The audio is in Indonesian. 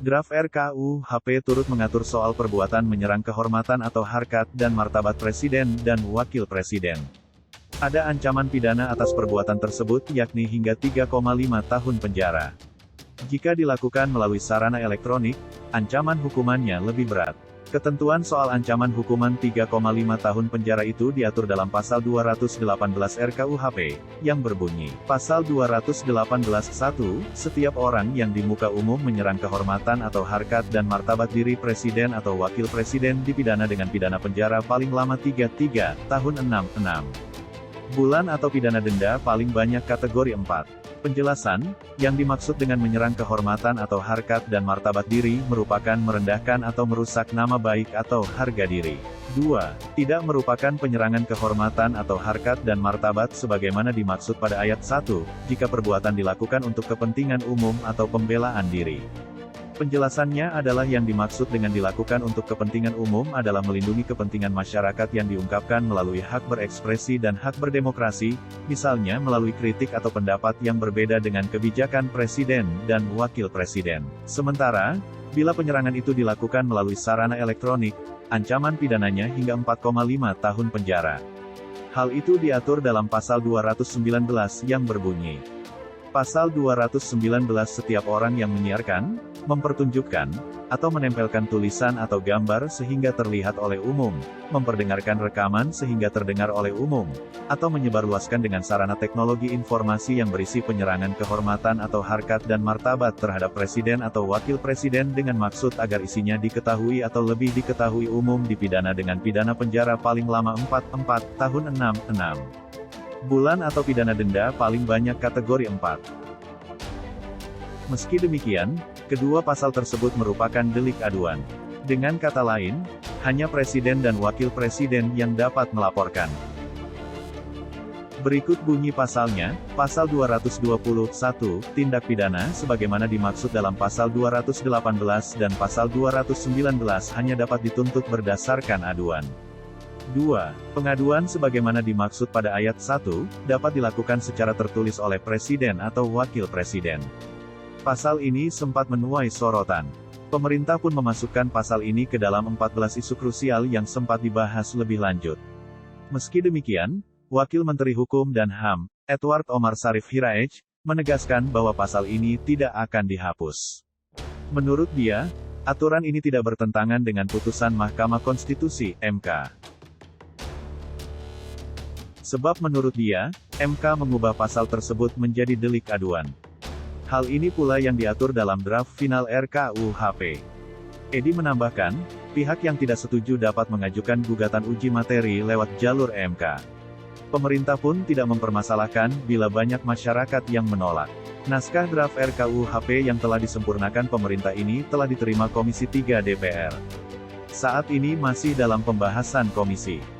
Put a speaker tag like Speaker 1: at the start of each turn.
Speaker 1: Draft RKUHP turut mengatur soal perbuatan menyerang kehormatan atau harkat dan martabat Presiden dan Wakil Presiden. Ada ancaman pidana atas perbuatan tersebut yakni hingga 3,5 tahun penjara. Jika dilakukan melalui sarana elektronik, ancaman hukumannya lebih berat. Ketentuan soal ancaman hukuman 3,5 tahun penjara itu diatur dalam Pasal 218 RKUHP, yang berbunyi, Pasal 218(1), setiap orang yang di muka umum menyerang kehormatan atau harkat dan martabat diri Presiden atau Wakil Presiden dipidana dengan pidana penjara paling lama 3 tahun 6 bulan atau pidana denda paling banyak kategori 4. Penjelasan, yang dimaksud dengan menyerang kehormatan atau harkat dan martabat diri merupakan merendahkan atau merusak nama baik atau harga diri. 2. Tidak merupakan penyerangan kehormatan atau harkat dan martabat sebagaimana dimaksud pada ayat 1, jika perbuatan dilakukan untuk kepentingan umum atau pembelaan diri. Penjelasannya adalah yang dimaksud dengan dilakukan untuk kepentingan umum adalah melindungi kepentingan masyarakat yang diungkapkan melalui hak berekspresi dan hak berdemokrasi, misalnya melalui kritik atau pendapat yang berbeda dengan kebijakan Presiden dan Wakil Presiden. Sementara, bila penyerangan itu dilakukan melalui sarana elektronik, ancaman pidananya hingga 4,5 tahun penjara. Hal itu diatur dalam Pasal 219 yang berbunyi, Pasal 219 setiap orang yang menyiarkan, mempertunjukkan, atau menempelkan tulisan atau gambar sehingga terlihat oleh umum, memperdengarkan rekaman sehingga terdengar oleh umum, atau menyebarluaskan dengan sarana teknologi informasi yang berisi penyerangan kehormatan atau harkat dan martabat terhadap Presiden atau Wakil Presiden dengan maksud agar isinya diketahui atau lebih diketahui umum dipidana dengan pidana penjara paling lama 4 tahun 6 bulan atau pidana denda paling banyak kategori 4. Meski demikian, kedua pasal tersebut merupakan delik aduan. Dengan kata lain, hanya Presiden dan Wakil Presiden yang dapat melaporkan. Berikut bunyi pasalnya, Pasal 221, tindak pidana sebagaimana dimaksud dalam Pasal 218 dan Pasal 219 hanya dapat dituntut berdasarkan aduan. 2. Pengaduan sebagaimana dimaksud pada ayat 1, dapat dilakukan secara tertulis oleh Presiden atau Wakil Presiden. Pasal ini sempat menuai sorotan. Pemerintah pun memasukkan pasal ini ke dalam 14 isu krusial yang sempat dibahas lebih lanjut. Meski demikian, Wakil Menteri Hukum dan HAM, Edward Omar Sharif Hiraej, menegaskan bahwa pasal ini tidak akan dihapus. Menurut dia, aturan ini tidak bertentangan dengan putusan Mahkamah Konstitusi, MK. Sebab menurut dia, MK mengubah pasal tersebut menjadi delik aduan. Hal ini pula yang diatur dalam draft final RKUHP. Edi menambahkan, pihak yang tidak setuju dapat mengajukan gugatan uji materi lewat jalur MK. Pemerintah pun tidak mempermasalahkan bila banyak masyarakat yang menolak. Naskah draft RKUHP yang telah disempurnakan pemerintah ini telah diterima Komisi 3 DPR. Saat ini masih dalam pembahasan komisi.